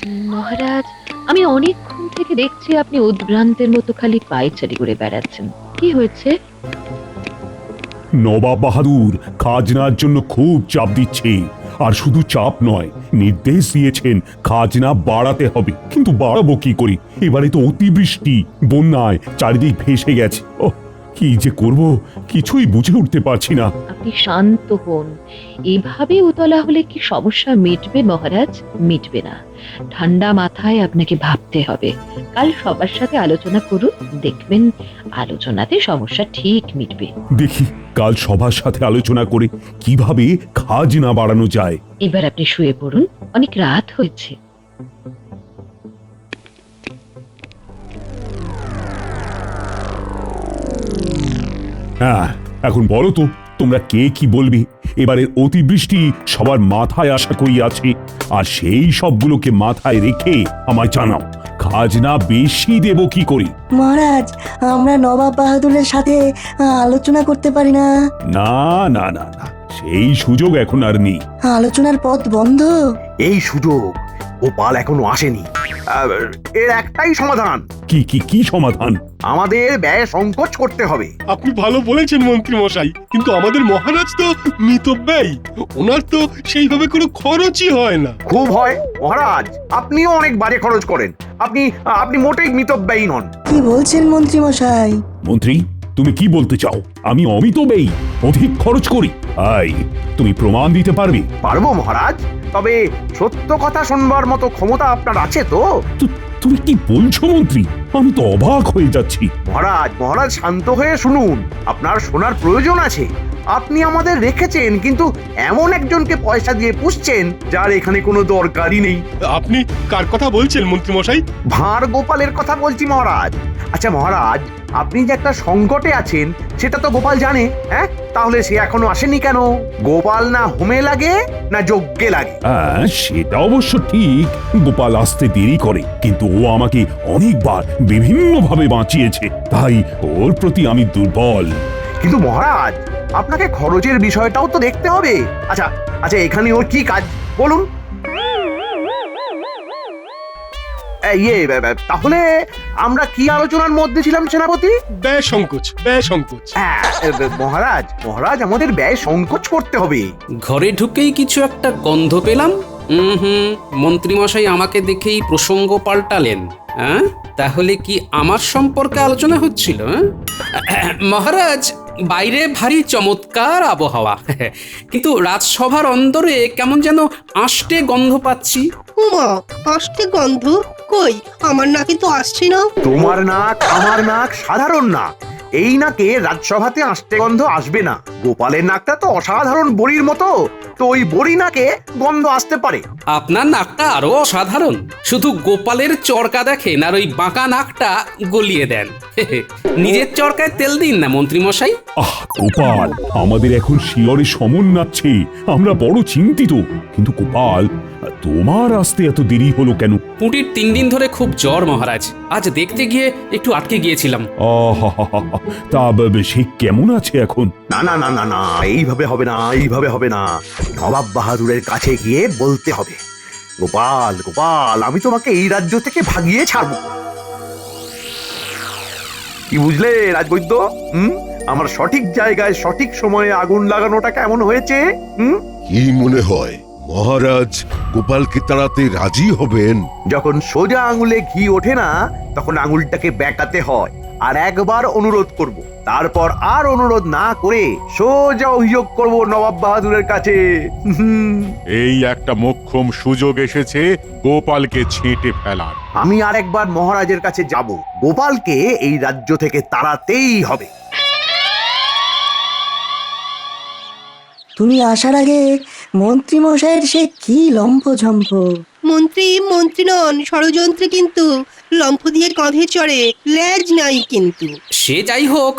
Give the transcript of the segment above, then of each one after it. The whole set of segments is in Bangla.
মহারাজ, আমি অনেকক্ষণ থেকে দেখছি আপনি উদ্ভ্রান্তের মতো খালি পায়চারি করে বেড়াচ্ছেন। কি হয়েছে? নবাব বাহাদুর খাজনার জন্য খুব চাপ দিচ্ছে। আর শুধু চাপ নয়, নির্দেশ দিয়েছেন খাজনা বাড়াতে হবে। কিন্তু বাড়াবো কি করি? এবারে তো অতিবৃষ্টি, বন্যায় চারিদিক ভেসে গেছে। ও কি যে করব কিছুই বুঝে উঠতে পারছি না। আপনি শান্ত হন। এভাবে উতলা হলে কি সমস্যা মিটবে মহারাজ? মিটবে না। ঠান্ডা মাথায় আপনাকে ভাবতে হবে। কাল সবার সাথে আলোচনা করুন, দেখবেন আলোচনাতে সমস্যা ঠিক মিটবে। দেখি কাল সবার সাথে আলোচনা করে কিভাবে খাজনা বাড়ানো যায়। এবার আপনি শুয়ে পড়ুন, অনেক রাত হয়েছে। হ্যাঁ, এখন বলো তো তোমরা কে কি বলবে? এবারের অতিবৃষ্টি সবার মাথায় আশা করি আছে, আর সেই সবগুলোকে মাথায় রেখে আমায় জানাও খাজনা বেশি দেব কি করি। মহারাজ, আমরা নবাব বাহাদুরের সাথে আলোচনা করতে পারি না? না না না না, সেই সুযোগ এখন আর নেই। আলোচনার পথ বন্ধ। এই সুযোগ গোপাল এখনো আসেনি। আহ, এর একটাই সমাধান, কি কি কি সমাধান? আমাদের ব্যয় সংকোচ করতে হবে। আপনি ভালো বলেছেন মন্ত্রী মশাই, কিন্তু আমাদের মহারাজ তো মিতব্যয়ী। ওনার তো সেইভাবে কোনো খরচই হয় না। খুব হয় মহারাজ, আপনিও অনেক বাজে খরচ করেন। আপনি আপনি মোটেই মিতব্যয়ী নন। কি বলছেন মন্ত্রী মশাই? মন্ত্রী, তুমি কি বলতে চাও? আমি অমিতব্যয়ী, অধিক খরচ করি? আই, তুমি প্রমাণ দিতে পারবে? পারবো মহারাজ, তবে সত্য কথা শুনবার মতো ক্ষমতা আপনার আছে তো? তুমি কি বলছো মন্ত্রী? আমি তো অবাক হয়ে যাচ্ছি। মহারাজ মহারাজ শান্ত হয়ে শুনুন, আপনার শোনার প্রয়োজন আছে। আপনি আমাদের রেখেছেন, কিন্তু এমন একজনকে পয়সা দিয়ে পুষছেন যার এখানে কোনো দরকারই নেই। আপনি কার কথা বলছেন মন্ত্রী মশাই? ভাঁড় গোপালের কথা বলছি মহারাজ। আচ্ছা মহারাজ, আপনি যে একটা সংকটে আছেন সেটা তো গোপাল জানে। হ্যাঁ, তাহলে সে এখনো আসেনি কেন? গোপাল না হোমে লাগে না যজ্ঞে লাগে। হ্যাঁ, সেটা অবশ্য ঠিক। গোপাল আসতে দেরি করে, কিন্তু ও আমাকে অনেকবার বিভিন্নভাবে বাঁচিয়েছে, তাই ওর প্রতি আমি দুর্বল। কিন্তু মহারাজ, আপনাকে খরচের বিষয়টাও তো দেখতে হবে। আচ্ছা আচ্ছা, এখানে ওর কি কাজ বলুন? তাহলে আমরা কি আলোচনার মধ্যে ছিলাম সেনাপতি? ব্যয় সংকোচ, ব্যয় সংকোচ। হ্যাঁ, মহারাজ মহারাজ আমাদের ব্যয় সংকোচ করতে হবে। ঘরে ঢুকেই কিছু একটা গন্ধ পেলাম। মন্ত্রীমশাই আমাকে দেখেই প্রসঙ্গ পাল্টালেন। হ্যাঁ, তাহলে কি আমার সম্পর্কে আলোচনা হচ্ছিল? মহারাজ, বাইরে ভারী চমৎকার আবহাওয়া, কিন্তু রাজসভার অন্দরে কেমন যেন আষ্টে গন্ধ পাচ্ছি। উমা, আসছে গন্ধ? কই, আমার নাকি তো আসছে না। তোমার নাক আমার নাক সাধারণ নাক, এই নাকে রাজসভাতে আষ্টে গন্ধ আসবে না। গোপালের নাকটা তো অসাধারণ বড়ির মতো, তো ওই বড়ি নাকে গন্ধ আসতে পারে। আপনার নাকটা আরো অসাধারণ, শুধু গোপালের চরকা দেখেন আর ওই বাঁকা নাকটা গলিয়ে দেন। নিজের চরকায় তেল দিন না মন্ত্রীমশাই। আহ গোপাল, আমাদের এখন শিয়রে সমন নাচ্ছে, আমরা বড় চিন্তিত। কিন্তু গোপাল, তোমার আসতে এত দেরি হলো কেন? পুঁটির 3 দিন ধরে খুব জ্বর মহারাজ, আজ দেখতে গিয়ে একটু আটকে গিয়েছিলাম। তা সে কেমন আছে এখন? না না না না না, এইভাবে হবে না, এইভাবে হবে না। নবাব বাহাদুরের কাছে গিয়ে বলতে হবে, গোপাল গোপাল, আমি তোমাকে এই রাজ্য থেকে ভাগিয়ে ছাড়বো। কি বুঝলে রাজবৈদ্য? আমার সঠিক জায়গায় সঠিক সময়ে আগুন লাগানোটা কেমন হয়েছে? কি মনে হয় মহারাজ গোপালকে তাড়াতে রাজি হবেন? যখন সোজা আঙুলে ঘি ওঠে না, তখন আঙুলটাকে বেঁকাতে হয়। আর একবার অনুরোধ করব, তারপর আর অনুরোধ না করে সোজা অভিযোগ করব নবাব বাহাদুরের কাছে। এই একটা মোক্ষম সুযোগ এসেছে গোপালকে ছেঁটে ফেলার। আমি আর একবার মহারাজের কাছে যাব, গোপালকে এই রাজ্য থেকে তাড়াতেই হবে। তুমি আসার আগে মন্ত্রী মশাইয়ের সে কি লম্ফঝম্প! মন্ত্রী নন, ষড়যন্ত্রে কিন্তু। লম্ফ দিয়ে কাঁধে চড়ে, লেজ নাই কিন্তু। সে যাই হোক,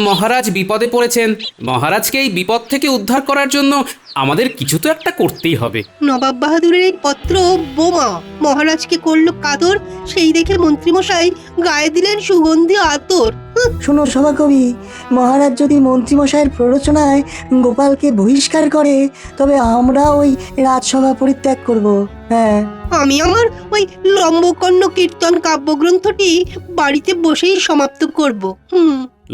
মহারাজ বিপদে পড়েছেন। মহারাজকে এই বিপদ থেকে উদ্ধার করার জন্য আমাদের কিছু তো একটা করতেই হবে। নবাব বাহাদুরের এই পত্র বোমা, মহারাজকে করলো কাতর। সেই দেখে মন্ত্রীমশাই গায়ে দিলেন সুগন্ধি আতর। শোনো সভাকবি, মহারাজ যদি মন্ত্রীমশাইয়ের প্ররোচনায় গোপালকে বহিষ্কার করে তবে আমরা ওই রাজসভা পরিত্যাগ করব। হ্যাঁ, আমি আমার ওই লম্বকর্ণ কীর্তন কাব্যগ্রন্থটি বাড়িতে বসেই সমাপ্ত করব।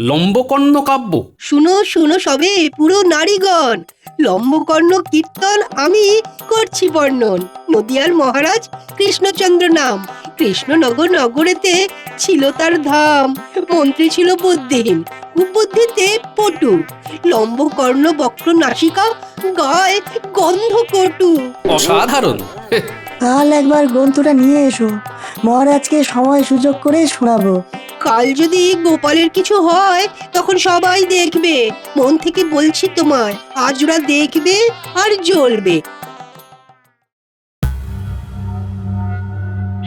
লম্বকর্ণ কাব্য? শুনো শুনো সবে পুরো নারীগণ, লম্বকর্ণ কীর্তন আমি করছি বর্ণন। নদিয়ার মহারাজ কৃষ্ণচন্দ্র নাম, কৃষ্ণনগর নগরেতে ছিল তার ধাম। মন্ত্রী ছিল বুদ্ধিহীন, কুবুদ্ধিতে পটু, লম্বকর্ণ বক্র নাসিকা, গায়ে গন্ধ কটু। অসাধারণ। কাল একবার গ্রন্থটা নিয়ে এসো, মহারাজকে সময় সুযোগ করে শোনাবো। কাল যদি গোপালের কিছু হয় তখন সবাই দেখবে, মন থেকে বলছি তোমায়, আজ ওরা দেখবে আর জ্বলবে।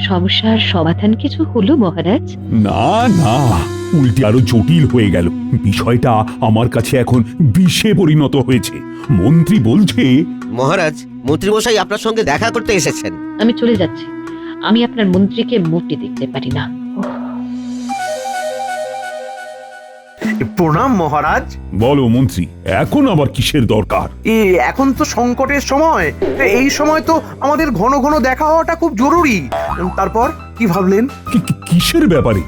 সমস্যার সমাধান কিছু হলো মহারাজ? না না, উল্টে আরো জটিল হয়ে গেল। বিষয়টা আমার কাছে এখন বিষে পরিণত হয়েছে। মন্ত্রী বলছে, মহারাজ, মন্ত্রীমশাই আপনার সঙ্গে দেখা করতে এসেছেন। আমি চলে যাচ্ছি। আমি আপনার মন্ত্রীকে মোটে দেখতে পারি না। প্রণাম মহারাজ। বলো মন্ত্রী, এখন আবার কিসের দরকার? এখন তো সংকটের সময়, তো এই সময় তো আমাদের ঘন ঘন দেখা হওয়াটা খুব জরুরি। তারপর কি ভাবলেন? কিসের ব্যাপারে?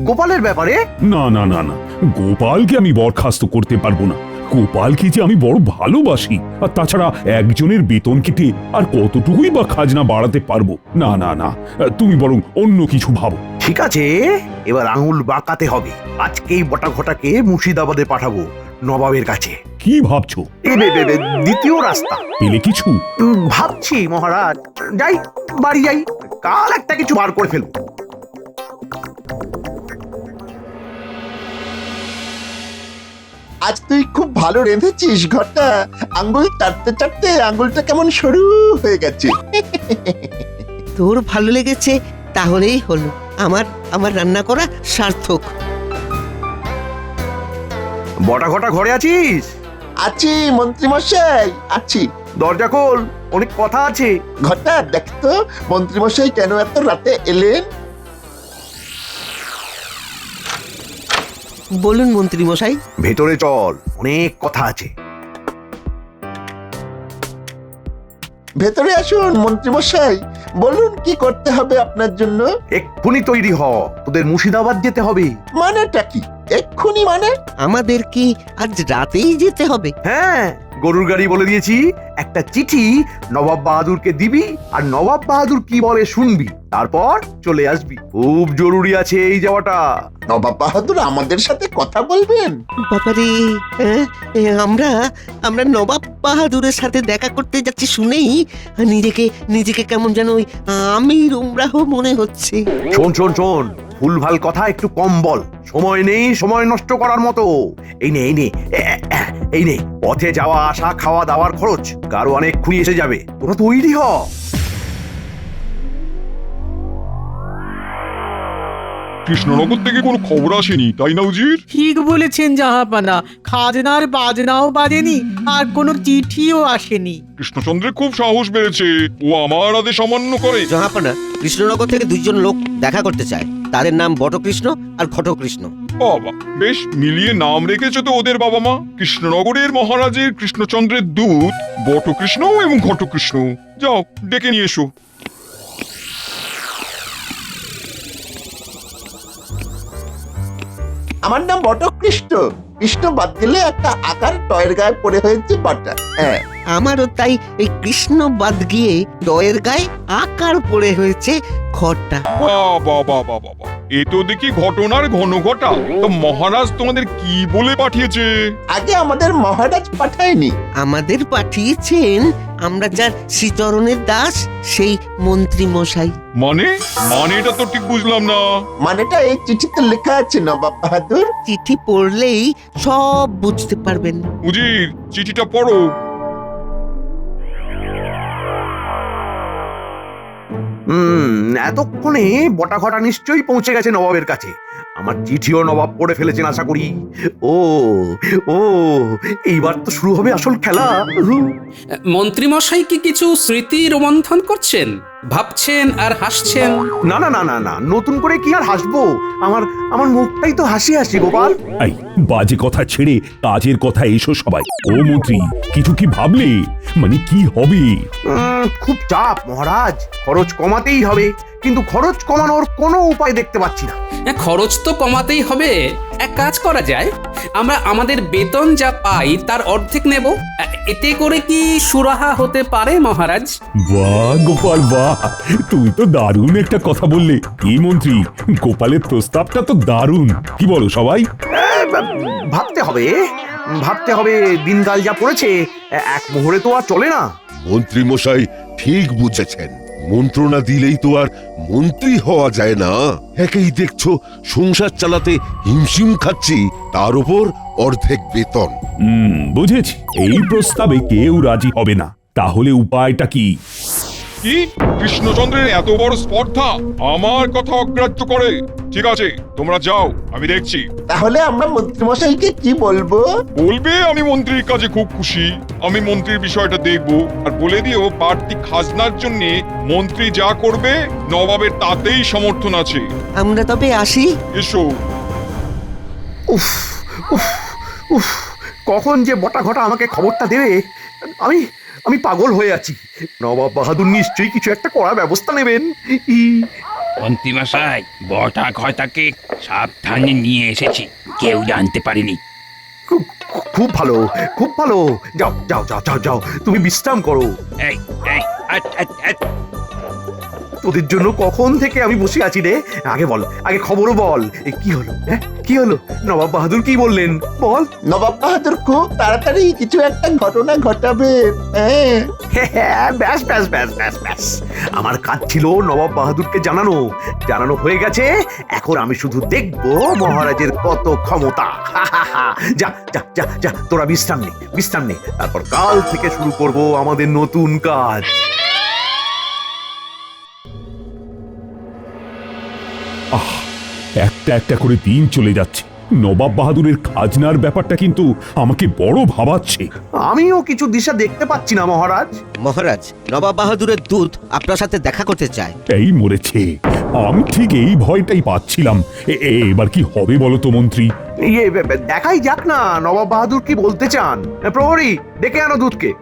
গোপালের ব্যাপারে। না না না না, গোপালকে আমি বরখাস্ত করতে পারবো না। গোপালকে যে আমি বড় ভালোবাসি, আর তাছাড়া একজনের বেতন কেটে আর কতটুকুই বা খাজনা বাড়াতে পারবো? না না না, তুমি বরং অন্য কিছু ভাবো। ঠিক আছে, এবার আঙুল বাঁকাতে হবে। আজকেই বটা ঘটাকে মুর্শিদাবাদে পাঠাবো, নবাবের কাছে। কি ভাবছো? দ্বিতীয় রাস্তা পেলে কিছু ভাবছি মহারাজ। যাই, বাড়ি যাই, কাল একটা কিছু বার করে ফেলবো। আজ তুই খুব ভালো রেঁধেছিস ঘরটা। আঙ্গুল চাটতে চাটতে আঙ্গুলটা কেমন সরু হয়ে গেছে। তোর ভালো লেগেছে তাহলেই হলো, আমার আমার রান্না করা সার্থক। বটা ঘটা ঘরে আছিস? আছি মন্ত্রীমশাই, আছি। দরজা খোল, অনেক কথা আছে। ঘরটা দেখ তো, মন্ত্রীমশাই কেন এত রাতে এলেন? বলুন মন্ত্রীমশাই। ভেতরে চল, অনেক কথা আছে। ভেতরে আসুন মন্ত্রীমশাই, বলুন কি করতে হবে আপনার জন্য। এক্ষুনি তৈরি হ, তোদের মুর্শিদাবাদ যেতে হবে। মানেটা কি এক্ষুনি? মানে আমাদের কি আজ রাতেই যেতে হবে? হ্যাঁ, গরুর গাড়ি বলে দিয়েছি। একটা চিঠি নবাব বাহাদুরকে দিবি, আর নবাব বাহাদুর কি বলে শুনবি, তারপর চলে আসবি। খুব জরুরি আছে এই যাওয়াটা। নবাব বাহাদুর আমাদের সাথে কথা বলবেন? বাবারে, আমরা আমরা নবাব বাহাদুরের সাথে দেখা করতে যাচ্ছি শুনেই নিজেকে নিজেকে কেমন যেন ওই আমির উমরাহ মনে হচ্ছে। শোন শোন শোন, ভুলভাল কথা একটু কম বল। সময় নেই সময় নষ্ট করার মতো। এই নে এই নে, এই নে, পথে যাওয়া আসা খাওয়া দাওয়ার খরচ কারো অনেক খুঁড়ি এসে যাবে। তোরা তৈরি হ। কৃষ্ণনগর থেকে কোনো খবর আসেনি, তাই না উজির? ঠিক বলেছেন জাহাপানা, খাজনার বাজনাও বাজেনি আর কোনো চিঠিও আসেনি। কৃষ্ণচন্দ্রের খুব সাহস বেড়েছে, ও আমার আদেশ অমান্য করে। জাহাপানা, কৃষ্ণনগর থেকে দুইজন লোক দেখা করতে চায়। তাদের নাম বটকৃষ্ণ আর ঘটকৃষ্ণ। বাবা, বেশ মিলিয়ে নাম রেখেছে তো ওদের বাবা মা। কৃষ্ণনগরের মহারাজের কৃষ্ণচন্দ্রের দূত বটকৃষ্ণ এবং ঘটকৃষ্ণ। যাও, ডেকে নিয়ে এসো। আমার নাম বটকৃষ্ণ। কৃষ্ণ বাদ দিলে একটা আকার টয়ের গায়ে পড়ে হয়েছে বাটা। হ্যাঁ, আমারও তাই এই কৃষ্ণ বাদ গিয়ে দয়ের গায়ে আকার পড়ে হয়েছে ঘরটা। বাবা বাবা বাবা, এ তো দেখি ঘটনার ঘন ঘটা। তো মহারাজ তোমাদের কি বলে পাঠিয়েছে? আগে আমাদের মহারাজ পাঠায়নি, আমাদের পাঠিয়েছেন আমরা যার শ্রীচরণের দাস সেই মন্ত্রী মশাই। মানেটা তো ঠিক বুঝলাম না। মানেটা এই চিঠিতে লেখা আছে নবাব বাহাদুর। চিঠি পড়লেই সব বুঝতে পারবেন। উজির, চিঠিটা পড়ো। এতক্ষণে বটা ঘটা নিশ্চয়ই পৌঁছে গেছে নবাবের কাছে। আমার চিঠিও নবাব পড়ে ফেলেছেন আশা করি। ও ও, এইবার তো শুরু হবে আসল খেলা। মন্ত্রীমশাই কি কিছু স্মৃতি রোমন্থন করছেন? ভাবছেন আর হাসছেন। না না না না না, নতুন করে কি আর হাসবো? আমার আমার মুখটাই তো হাসি হাসি গোপাল। এই বাজে কথা ছেড়ে কাজের কথা এসো সবাই। ও মন্ত্রী, কিছু কি ভাবলে? মানে কি হবে? খুব চাপ মহারাজ, খরচ কমাতেই হবে, কিন্তু খরচ কমানোর কোনো উপায় দেখতে পাচ্ছি না। খরচ তো কমাতেই হবে। এক কাজ করা যায়, আমরা আমাদের বেতন যা পাই তার অর্ধেক নেব। এতে করে কি সুরাহা হতে পারে মহারাজ? বাহ গোপাল বাহ, তুমি তো দারুণ একটা কথা বললে। কি মন্ত্রী, গোপালের প্রস্তাবটা তো দারুণ। কি বলো সবাই? ভাবতে হবে, ভাবতে হবে, দিনকাল যা পড়েছে, এক মোহরে তো আর চলে না। মন্ত্রী মশাই ঠিক বুঝেছেন, মন্ত্রণা দিলেই তো আর মন্ত্রী হওয়া যায় না। একেই দেখছো সংসার চালাতে হিমশিম খাচ্ছি, তার উপর অর্ধেক বেতন। বুঝেছি, এই প্রস্তাবে কেউ রাজি হবে না। তাহলে উপায়টা কি? কি কৃষ্ণচন্দ্রের এত বড় স্পর্ধা আমার কথা অগ্রাহ্য করে? ঠিক আছে, তোমরা যাও, আমি দেখছি। তাহলে আমরা মন্ত্রীমশাইকে কি বলবো? বলবে আমি মন্ত্রীর কাজে খুব খুশি, আমি মন্ত্রীর বিষয়টা দেখব, আর বলে দিও বাড়তি খাজনার জন্য মন্ত্রী যা করবে নবাবের তাতেই সমর্থন আছে। আমরা তবে আসি। এসো। উফ উফ উফ, কখন যে বটা ঘটা আমাকে খবরটা দেবে, আমি আমি পাগল হয়ে আছি। নবাব বাহাদুর নিশ্চয়ই কিছু একটা করার ব্যবস্থা নেবেন। মন্ত্রীমশাই, বটা ঘটাকে সাবধানে নিয়ে এসেছি, কেউ জানতে পারেনি। খুব ভালো, খুব ভালো। যাও যাও যাও যাও যাও, তুমি বিশ্রাম করো। এই এই তোদের জন্য কখন থেকে আমি বসে আছি রে। আগে বল, আগে খবরও বল, কি হলো? হ্যাঁ, কি হলো? নবাব বাহাদুর কি বললেন বল। নবাব বাহাদুর খুব তাড়াতাড়ি কিছু একটা ঘটনা ঘটাবে। ব্যাস ব্যাস ব্যাস ব্যাস ব্যাস, আমার কাজ ছিল নবাব বাহাদুরকে জানানো। জানানো হয়ে গেছে, এখন আমি শুধু দেখবো মহারাজের কত ক্ষমতা। যা যা যা যা, তোরা বিশ্রাম নে, বিশ্রাম নে, তারপর কাল থেকে শুরু করব আমাদের নতুন কাজ। আহ, একটা একটা করে দিন চলে যাচ্ছে। নবাব বাহাদুরের খাজনার ব্যাপারটা কিন্তু আমাকে বড় ভাবাচ্ছে। আমিও কিছু দিশা দেখতে পাচ্ছি না মহারাজ। মহারাজ, নবাব বাহাদুরের দূত আপনার সাথে দেখা করতে চায়। এই মরেছে, আমি ঠিক এই ভয়টাই পাচ্ছিলাম। এবার কি হবে বলো তো মন্ত্রী? দেখাই যাক না নবাব বাহাদুর কি বলতে চান। প্রহরী, ডেকে আনো দূতকে।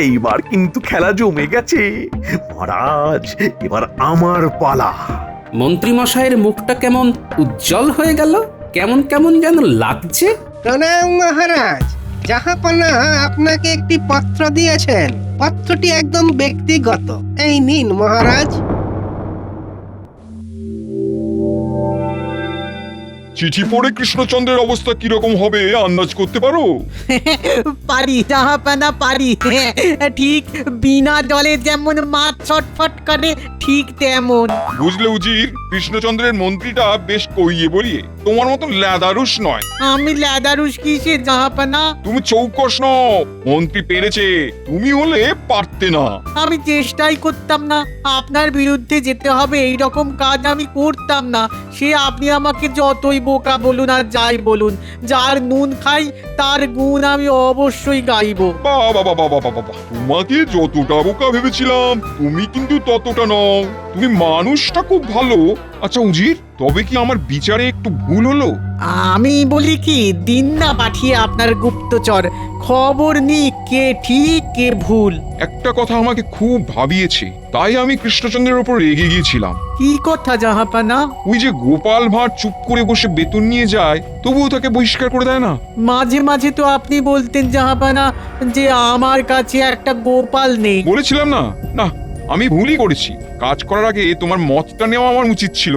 এইবার কিন্তু খেলা জমে গেছে মহারাজ, এবার আমার পালা। মন্ত্রী মশাইয়ের মুখটা কেমন উজ্জ্বল হয়ে গেল, কেমন কেমন যেন লাগছে। প্রণাম মহারাজ, জাহাপনা আপনাকে একটি পত্র দিয়েছেন। পত্রটি একদম ব্যক্তিগত। এই নিন মহারাজ। চিঠি পড়ে কৃষ্ণচন্দ্রের অবস্থা কিরকম হবে আন্দাজ করতে পারো? পারি জাহাপানা পারি। ঠিক বিনা জলে যেমন মাছ ছটফট করে, ঠিক তেমন। বুঝলে উজির, কৃষ্ণচন্দ্রের মন্ত্রীটা বেশ কইয়ে বলিয়ে, তোমার মতন ল্যাদারুস নয়। আমি ল্যাদারুস কিসে জাহাপানা? তুমি চৌকস নও, মন্ত্রী পেরেছে, তুমি হলে পারতে না। আমি চেষ্টাই করতাম না। আপনার বিরুদ্ধে যেতে হবে এই রকম কাজ আমি করতাম না। সে আপনি আমাকে যতই বোকা বলুন আর যাই বলুন, যার নুন খাই তার গুণ আমি অবশ্যই গাইব। বাবা বাবা বাবা বাবা, তোমাকে যতটা বোকা ভেবেছিলাম তুমি কিন্তু ততটা নও। তুমি মানুষটা খুব ভালো। আচ্ছা উজির, তবে কি আমার বিচারে একটু ভুল হলো? আমি বলি কি, দিন না পাঠিয়ে আপনার গুপ্তচর, খবর নি কে ঠিক কে ভুল। একটা কথা আমাকে খুব ভাবিয়েছে, তাই আমি কৃষ্ণচন্দ্রের উপর রেগে গিয়েছিলাম। কি কথা জাহাপানা? ওই যে গোপাল ভাঁড় চুপ করে বসে বেতন নিয়ে যায়, তবুও তাকে বহিষ্কার করে দেয় না। মাঝে মাঝে তো আপনি বলতেন জাহাপানা যে আমার কাছে একটা গোপাল নেই। বলেছিলাম না? না, আমি ভুলই করেছি। কাজ করার আগে তোমার মতটা নেওয়া আমার উচিত ছিল।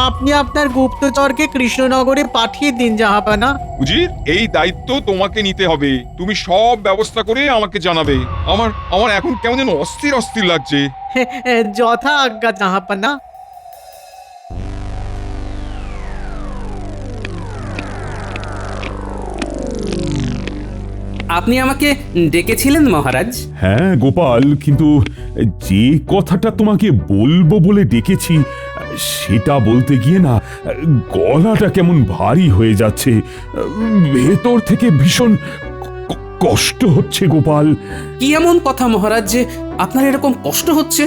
আপনি আপনার গুপ্তচরকে কৃষ্ণনগরে পাঠিয়ে দিন জাহাপানা। উজির, এই দায়িত্ব তোমাকে নিতে হবে। তুমি সব ব্যবস্থা করে আমাকে জানাবে। আমার আমার এখন কেমন যেন অস্থির অস্থির লাগছে। যথা আজ্ঞা জাহাপানা। আপনি আমাকে ডেকেছিলেন মহারাজ? হ্যাঁ গোপাল, কিন্তু যে কথাটা তোমাকে বলবো বলে ডেকেছি সেটা বলতে গিয়ে না গলাটা কেমন ভারী হয়ে যাচ্ছে। ভেতর থেকে ভীষণ কষ্ট হচ্ছে গোপাল। কি এমন কথা মহারাজ যে আপনার এরকম কষ্ট হচ্ছে?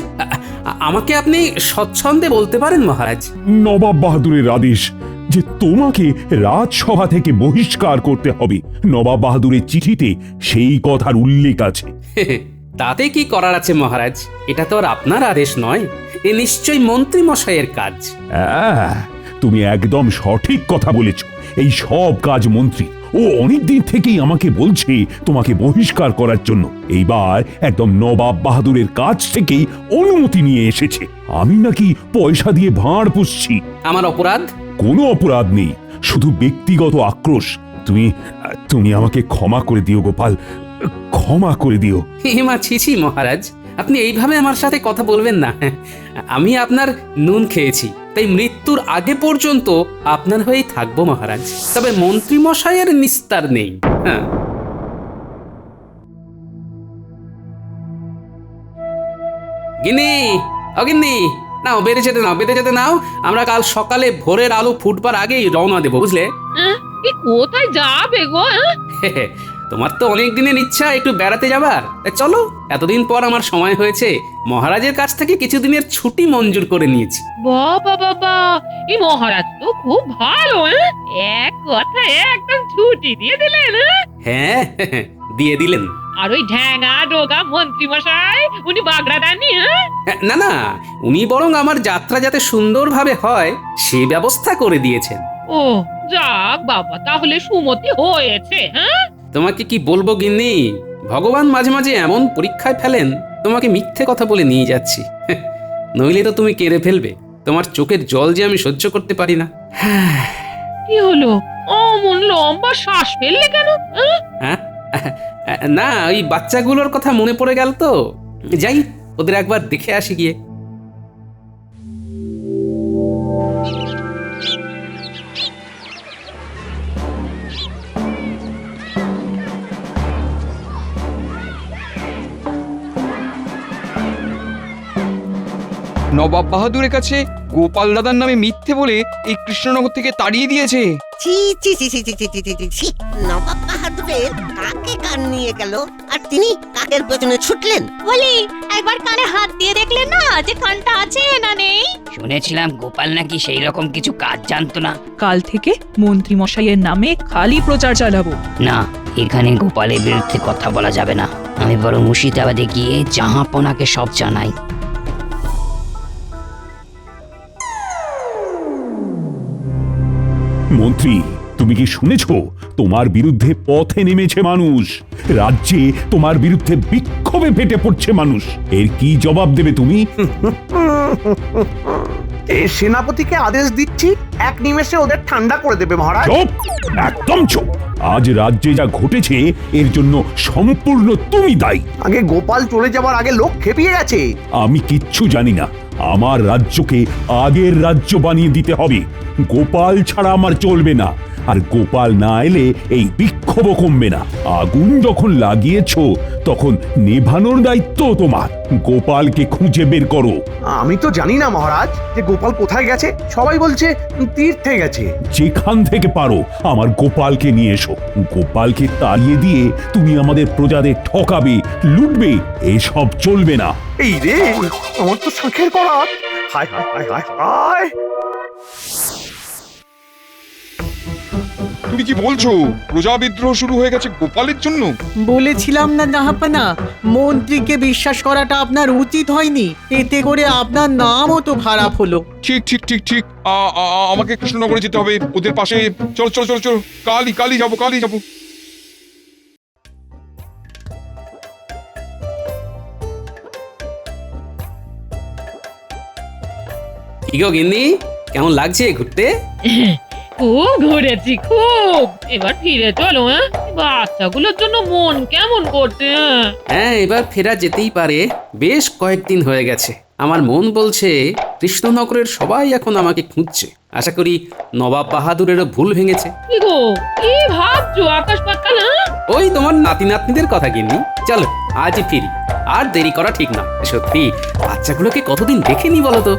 আমাকে আপনি স্বচ্ছন্দে বলতে পারেন মহারাজ। নবাব বাহাদুরের আদেশ যে তোমাকে রাজসভা থেকে বহিষ্কার করতে হবে। নবাব বাহাদুরের চিঠিতে সেই কথার উল্লেখ আছে। তাতে কি করার আছে মহারাজ? এটা তো আর আপনার আদেশ নয়, এ নিশ্চয়ই মন্ত্রী মশাইয়ের কাজ। তুমি একদম সঠিক কথা বলেছ। এই সব কাজ মন্ত্রী ও অনেকদিন থেকেই আমাকে বলছে তোমাকে বহিষ্কার করার জন্য। এইবার একদম নবাব বাহাদুরের কাছ থেকেই অনুমতি নিয়ে এসেছে। আমি নাকি পয়সা দিয়ে ভাঁড় পুষছি। আমার অপরাধ? কোনো অপরাধ নেই, শুধু ব্যক্তিগত আক্রোশ। তুমি আমাকে ক্ষমা করে দিও গোপাল, ক্ষমা করে দিও। হেমা ছিছি মহারাজ, আপনি এইভাবে আমার সাথে কথা বলবেন না। আমি আপনার নুন খেয়েছি, তাই মৃত্যুর আগে পর্যন্ত আপনার হয়েই থাকবো মহারাজ। তবে মন্ত্রী মশাইয়ের নিস্তার নেই। হ্যাঁ, গিন্নি, অগিন্নি, নাও বেড়ে যেতে নাও, বেড়ে যেতে নাও। আমরা কাল সকালে ভোরের আলো ফুটবার আগেই রওনা দেবো, বুঝলে? কোথায় যাবে গো? তোমার তো অনেক দিনের ইচ্ছা একটু বেড়াতে যাবার, তাই চলো। এতদিন পর আমার সময় হয়েছে, মহারাজের কাছ থেকে কিছুদিনের ছুটি মঞ্জুর করে নিয়েছি। বাবা বাবা, এই মহারাজ তো খুব ভালো। এক কথায় একদম ছুটি দিয়ে দিলেন। হ্যাঁ, দিয়ে দিলেন। আর ওই ঢ্যাঙা ডোগা মন্ত্রী মশাই, উনি বাগড়া দেননি? না না, উনি বরং আমার যাত্রা যাতে সুন্দরভাবে হয় সে ব্যবস্থা করে দিয়েছেন। ও যাক বাবা, তাহলে সুমতি হয়েছে। হ্যাঁ, তোমাকে কি বলবো গিন্নি, ভগবান মাঝে মাঝে এমন পরীক্ষায় ফেলেন, তোমাকে মিথ্যে কথা বলে নিয়ে যাচ্ছি। নইলে তো তুমি কেড়ে ফেলবে। তোমার চোখের জল যে আমি সহ্য করতে পারি না। কি হলো? অমন লম্বা শ্বাস ফেললে কেন? হ্যাঁ, না, ওই বাচ্চাগুলোর কথা মনে পড়ে গেল তো। যাই, ওদের একবার দেখে আসি গিয়ে। নবাব বাহাদুরের কাছে গোপাল দাদার নামে মিথ্যে বলে এই কৃষ্ণনগর থেকে তাড়িয়ে দিয়েছে। ছি ছি ছি ছি ছি ছি ছি ছি ছি ছি। নবাব বাহাদুরের কাকে কান নিয়ে গেল আর তিনি কাকের পেছনে ছুটলেন? বলি, একবার কানে হাত দিয়ে দেখলেন না যে কানটা আছে না নেই? শুনেছিলাম গোপাল নাকি সেই রকম কিছু কাজ জানতো না। কাল থেকে মন্ত্রী মশাইয়ের নামে খালি প্রচার চালাবো। না, এখানে গোপালের বিরুদ্ধে কথা বলা যাবে না। আমি বরং মুর্শিদাবাদে গিয়ে জাহাপনাকে সব জানাই। মন্ত্রী, তুমি কি শুনেছ? তোমার বিরুদ্ধে পথে নেমেছে মানুষ। রাজ্যে তোমার বিরুদ্ধে বিক্ষোভে ফেটে পড়ছে মানুষ। এর কি জবাব দেবে তুমি? সেনাপতিকে আদেশ দিচ্ছি, এক নিমেষে ওদের ঠান্ডা করে দেবে মহারাজ। চুপ, একদম চুপ। আজ রাজ্যে যা ঘটেছে এর জন্য সম্পূর্ণ তুমি দায়ী। আগে গোপাল চলে যাবার আগে লোক খেপিয়ে গেছে। আমি কিচ্ছু জানি না। আমার রাজ্যকে আগের রাজ্য বানিয়ে দিতে হবে। গোপাল ছাড়া আমার চলবে না। আর গোপাল না এলে এই বিক্ষোভ কমবে না। আগুন যখন লাগিয়েছো তখন নেভানোর দায়িত্ব তোমার। গোপালকে খুঁজে বের করো। আমি তো জানি না মহারাজ যে গোপাল কোথায় গেছে। সবাই বলছে তীর্থে গেছে। যেখান থেকে পারো আমার গোপালকে নিয়ে এসো। গোপালকে তাড়িয়ে দিয়ে তুমি আমাদের প্রজাদের ঠকাবে, লুটবে, এসব চলবে না। এই রে, আমার তো শাঁখের করাত। হায় হায় হায় হায় হায়। তুমি কি বলছো? প্রজা বিদ্রোহ শুরু হয়ে গেছে গোপালের জন্য? বলেছিলাম না জাহাপানা, মন্ত্রীকে বিশ্বাস করাটা আপনার উচিত হয়নি। এতে করে আপনার নামও তো খারাপ হলো। ঠিক ঠিক ঠিক ঠিক। আমাকে কৃষ্ণনগরে যেতে হবে, ওদের পাশে। চলো চলো চলো চলো, কালই যাবো, কালই যাবো। কি গো গিন্নি, কেমন লাগছে ঘুরতে? খুব ঘুরেছি, খুব। এবার ফিরে চলো। বাচ্চাগুলোর জন্য মন কেমন করছে। হ্যাঁ, এবার ফেরা যেতেই পারে। বেশ কয়েকদিন হয়ে গেছে। আমার মন বলছে কৃষ্ণনগরের সবাই এখন আমাকে খুঁজছে। আশা করি নবাব বাহাদুরেরও ভুল ভেঙেছে। কি গো, কি ভাবছো আকাশ পাতাল? ওই তোমার নাতি নাতনিদের কথা গিন্নি। চলো আজই ফিরি, আর দেরি করা ঠিক না। সত্যি বাচ্চাগুলোকে কতদিন দেখেনি বলো তো।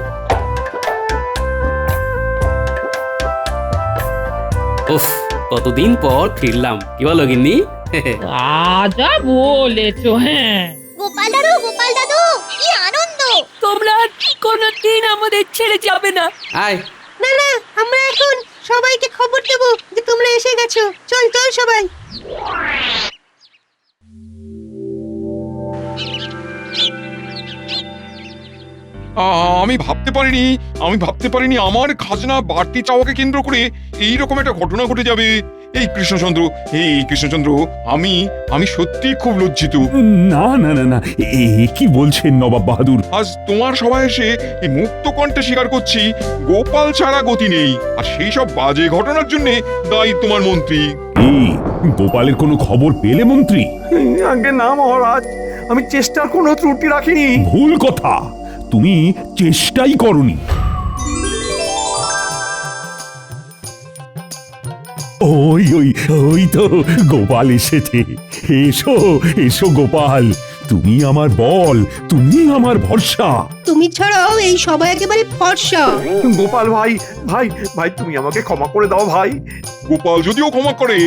উফ, কতদিন পর ফিরলাম। কি বলো গিন্নি? যা বলেছো, হ্যাঁ। গোপাল দাদু কি আনন্দ! তোমরা কোনোদিন আমাদের ছেড়ে যাবে না। আয় না না, আমরা এখন সবাইকে খবর দেব যে তোমরা এসে গেছো। চল চল সবাই। আমি ভাবতে পারিনি আমার খাজনা বাড়তি চাওয়াকে কেন্দ্র করে এইরকম একটা ঘটনা ঘটে যাবে। এই কৃষ্ণচন্দ্র, আমি সত্যি খুব লজ্জিত। না না না না, কি বলছেন নবাব বাহাদুর? আজ তোমার সভায় এসে এই মুক্ত কণ্ঠে স্বীকার করছি গোপাল ছাড়া গতি নেই, আর সেই সব বাজে ঘটনার জন্য দায়ী তোমার মন্ত্রী। এই গোপালের কোনো খবর পেলে মন্ত্রী? আগে না মহারাজ, আমি চেষ্টার কোনো ত্রুটি রাখিনি। ভুল কথা, তুমি চেষ্টাই করনি। ওই ওই ওই তো গোপাল এসেছে। এসো এসো গোপাল, তুমি আমার বল, তুমি আমার ভরসা। তুমি ছাড়াও এই সবাই একেবারে ফর্সা। গোপাল ভাই, তুমি আমাকে ক্ষমা করে দাও ভাই। গোপাল যদিও ক্ষমা করে,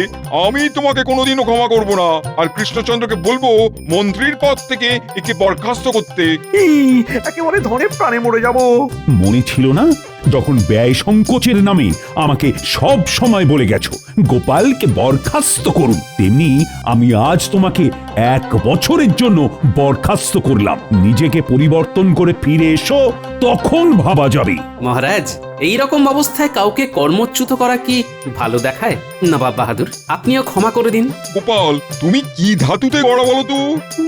আমি তোমাকে কোনোদিনও ক্ষমা করব না। আর কৃষ্ণচন্দ্রকে বলবো মন্ত্রীর পদ থেকে একে বরখাস্ত করতে। একেবারে ধরে প্রাণে মরে যাব। মনে ছিল না যখন ব্যয় সংকোচের নামে আমাকে সব সময় বলে গেছো গোপালকে বরখাস্ত করুন, তেমনি আমি আজ তোমাকে 1 বছরের জন্য বরখাস্ত করলাম। নিজেকে পরিবর্তন করে ফিরে এসো, তখন ভাবা যাবে। মহারাজ, এই রকম অবস্থায় কাউকে কর্মচ্যুত করা কি ভালো দেখায়? নবাব বাহাদুর, আপনিও ক্ষমা করে দিন। গোপাল, তুমি কি ধাতুতে গড়া বলো তো?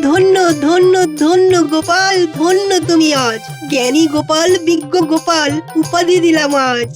ধন্য ধন্য ধন্য গোপাল, ধন্য তুমি আজ। জ্ঞানী গোপাল, বিজ্ঞ গোপাল উপাধি দিলাম আজ।